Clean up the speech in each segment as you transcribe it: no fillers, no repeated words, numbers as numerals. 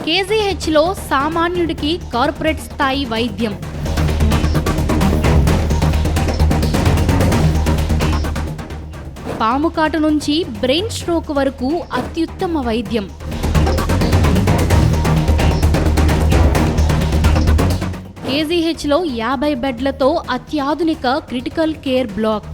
కేజీహెచ్లో సామాన్యుడికి కార్పొరేట్ స్థాయి వైద్యం. పాము కాటు నుంచి బ్రెయిన్ స్ట్రోక్ వరకు అత్యుత్తమ వైద్యం. కేజీహెచ్లో 50 బెడ్లతో అత్యాధునిక క్రిటికల్ కేర్ బ్లాక్.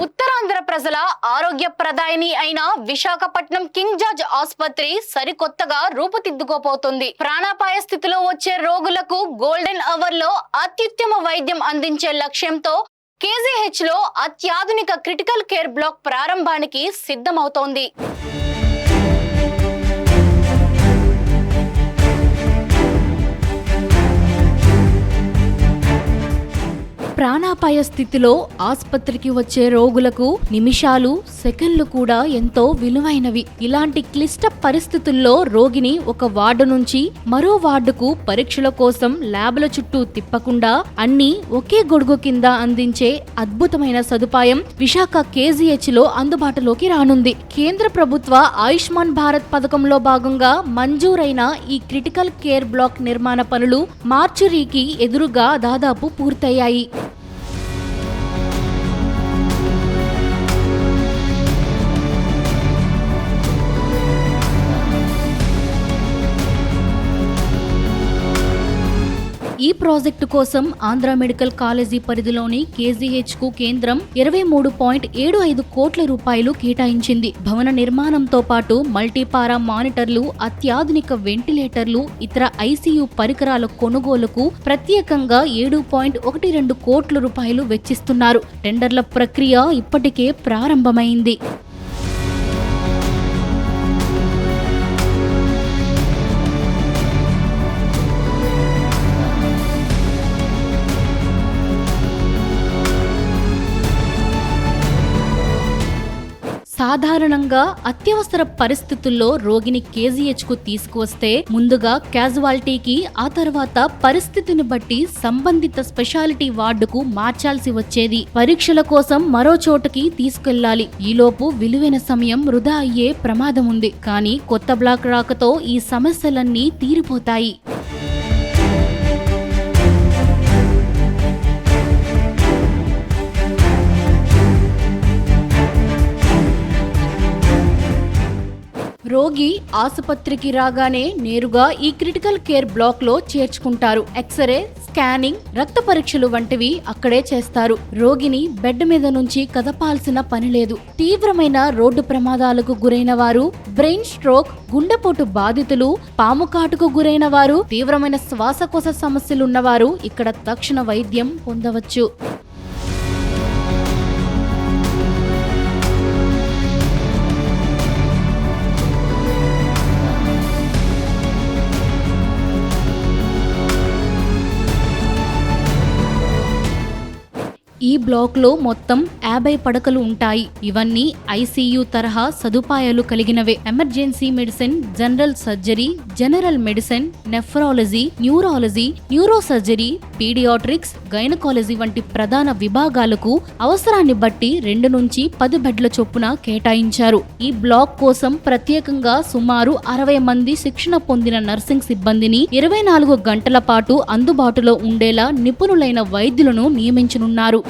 ఉత్తరాంధ్ర ప్రజల ఆరోగ్య ప్రదాయిని అయిన విశాఖపట్నం కింగ్ జార్జ్ ఆసుపత్రి సరికొత్తగా రూపుదిద్దుకోబోతోంది. ప్రాణాపాయ స్థితిలో వచ్చే రోగులకు గోల్డెన్ అవర్ లో అత్యుత్తమ వైద్యం అందించే లక్ష్యంతో కేజీహెచ్ లో అత్యాధునిక క్రిటికల్ కేర్ బ్లాక్ ప్రారంభానికి సిద్ధమవుతోంది. ప్రాణాపాయ స్థితిలో ఆసుపత్రికి వచ్చే రోగులకు నిమిషాలు, సెకన్లు కూడా ఎంతో విలువైనవి. ఇలాంటి క్లిష్ట పరిస్థితుల్లో రోగిని ఒక వార్డు నుంచి మరో వార్డుకు పరీక్షల కోసం ల్యాబ్ల చుట్టూ తిప్పకుండా అన్ని ఒకే గొడుగు కింద అందించే అద్భుతమైన సదుపాయం విశాఖ కేజీహెచ్ లో అందుబాటులోకి రానుంది. కేంద్ర ప్రభుత్వ ఆయుష్మాన్ భారత్ పథకంలో భాగంగా మంజూరైన ఈ క్రిటికల్ కేర్ బ్లాక్ నిర్మాణ పనులు మార్చురీకి ఎదురుగా దాదాపు పూర్తయ్యాయి. ఈ ప్రాజెక్టు కోసం ఆంధ్ర మెడికల్ కాలేజీ పరిధిలోని కేజీహెచ్ కు కేంద్రం 23.75 కోట్ల రూపాయలు కేటాయించింది. భవన నిర్మాణంతో పాటు మల్టీపారా మానిటర్లు, అత్యాధునిక వెంటిలేటర్లు, ఇతర ఐసీయూ పరికరాల కొనుగోలుకు ప్రత్యేకంగా 7.12 కోట్ల రూపాయలు వెచ్చిస్తున్నారు. టెండర్ల ప్రక్రియ ఇప్పటికే ప్రారంభమైంది. సాధారణంగా అత్యవసర పరిస్థితుల్లో రోగిని కేజీహెచ్ కు తీసుకువస్తే ముందుగా క్యాజువాలిటీకి, ఆ తర్వాత పరిస్థితిని బట్టి సంబంధిత స్పెషాలిటీ వార్డుకు మార్చాల్సి వచ్చేది. పరీక్షల కోసం మరో చోటకి తీసుకెళ్లాలి. ఈలోపు విలువైన సమయం వృధా అయ్యే ప్రమాదం ఉంది. కానీ కొత్త బ్లాక్ రాకతో ఈ సమస్యలన్నీ తీరిపోతాయి. రోగి ఆసుపత్రికి రాగానే నేరుగా ఈ క్రిటికల్ కేర్ బ్లాక్ లో చేర్చుకుంటారు. ఎక్స్రే, స్కానింగ్, రక్త పరీక్షలు వంటివి అక్కడే చేస్తారు. రోగిని బెడ్ మీద నుంచి కదపాల్సిన పని లేదు. తీవ్రమైన రోడ్డు ప్రమాదాలకు గురైన వారు, బ్రెయిన్ స్ట్రోక్, గుండెపోటు బాధితులు, పాము కాటుకు గురైన వారు, తీవ్రమైన శ్వాసకోశ సమస్యలున్నవారు ఇక్కడ తక్షణ వైద్యం పొందవచ్చు. ఈ బ్లాక్ లో మొత్తం 50 పడకలు ఉంటాయి. ఇవన్నీ ఐసీయూ తరహా సదుపాయాలు కలిగినవే. Emergency medicine, general surgery, general medicine, nephrology, neurology, neuro surgery, paediatrics, gynaecology వంటి ప్రధాన విభాగాలకు అవసరాన్ని బట్టి 2 నుంచి 10 బెడ్ల చొప్పున కేటాయించారు. ఈ బ్లాక్ కోసం ప్రత్యేకంగా సుమారు 60 మంది శిక్షణ పొందిన నర్సింగ్ సిబ్బందిని 24 గంటల పాటు అందుబాటులో ఉండేలా నిపుణులైన వైద్యులను నియమించనున్నారు.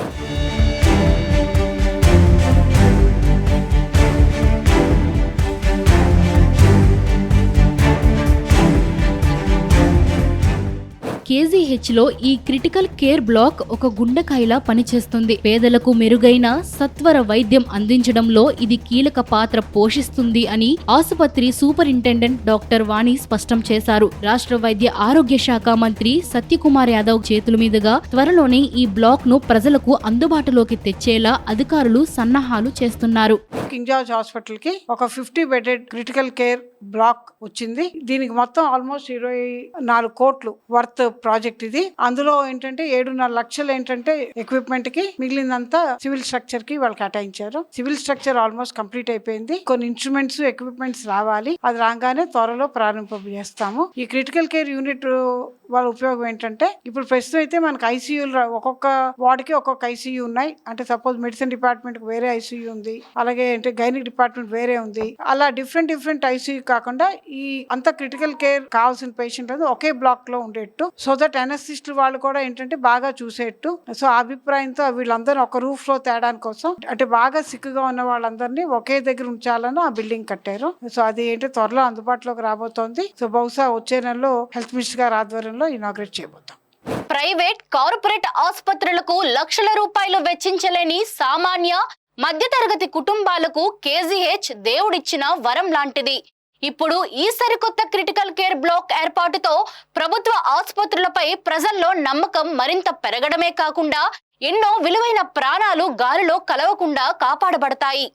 కేజీహెచ్ లో ఈ క్రిటికల్ కేర్ బ్లాక్ ఒక గుండెకాయలా పనిచేస్తుంది. పేదలకు మెరుగైన సత్వర వైద్యం అందించడంలో ఇది కీలక పాత్ర పోషిస్తుంది అని ఆసుపత్రి సూపరింటెండెంట్ డాక్టర్ వాణి స్పష్టం చేశారు. రాష్ట్ర వైద్య ఆరోగ్య శాఖ మంత్రి సత్యకుమార్ యాదవ్ చేతుల మీదుగా త్వరలోనే ఈ బ్లాక్ ను ప్రజలకు అందుబాటులోకి తెచ్చేలా అధికారులు సన్నాహాలు చేస్తున్నారు. కింగ్ జార్జ్ హాస్పిటల్ కి ఒక 50 బెడెడ్ క్రిటికల్ కేర్ బ్లాక్ వచ్చింది. దీనికి మొత్తం ఆల్మోస్ట్ 24 కోట్లు వర్త్ ప్రాజెక్ట్ ఇది. అందులో ఏంటంటే 7.5 లక్షలు ఏంటంటే ఎక్విప్మెంట్ కి, మిగిలినంతా సివిల్ స్ట్రక్చర్ కి వాళ్ళు కేటాయించారు. సివిల్ స్ట్రక్చర్ ఆల్మోస్ట్ కంప్లీట్ అయిపోయింది. కొన్ని ఇన్స్ట్రుమెంట్స్, ఎక్విప్మెంట్స్ రావాలి. అది రాగానే త్వరలో ప్రారంభం చేస్తాము. ఈ క్రిటికల్ కేర్ యూనిట్ వాళ్ళ ఉపయోగం ఏంటంటే ఇప్పుడు ప్రస్తుతం అయితే మనకి ఐసీయూలు ఒక్కొక్క వార్డుకి ఒక్కొక్క ఐసీయూ ఉన్నాయి. అంటే సపోజ్ మెడిసిన్ డిపార్ట్మెంట్ కి వేరే ఐసీయూ ఉంది, అలాగే అంటే గైనిక్ డిపార్ట్మెంట్ వేరే ఉంది. అలా డిఫరెంట్ ఐసీయూ కాకుండా ఈ అంత క్రిటికల్ కేర్ కావాల్సిన పేషెంట్ అది ఒకే బ్లాక్ లో ఉండేట్టు, సో దట్ అనస్థిస్ట్ వాళ్ళు కూడా ఏంటంటే బాగా చూసేట్టు, సో ఆ అభిప్రాయంతో వీళ్ళందరూ ఒక రూఫ్ లో తేడాని కోసం అంటే బాగా సిక్కుగా ఉన్న వాళ్ళందరినీ ఒకే దగ్గర ఉంచాలని ఆ బిల్డింగ్ కట్టారు. సో అది ఏంటి త్వరలో అందుబాటులోకి రాబోతోంది. సో బహుశా వచ్చే నెలలో హెల్త్ మినిస్టర్ గారి ఆధ్వర్యంలో ఇనాగ్రేట్ చేయబోతాం. ప్రైవేట్, కార్పొరేట్ ఆసుపత్రులకు లక్షల రూపాయలు వెచ్చించలేని సామాన్య మధ్యతరగతి కుటుంబాలకు కేజీహెచ్ దేవుడిచ్చిన వరం లాంటిది. ఇప్పుడు ఈ సరికొత్త క్రిటికల్ కేర్ బ్లాక్ ఏర్పాటుతో ప్రభుత్వ ఆసుపత్రులపై ప్రజల్లో నమ్మకం మరింత పెరగడమే కాకుండా ఎన్నో విలువైన ప్రాణాలు గాలిలో కలవకుండా కాపాడబడతాయి.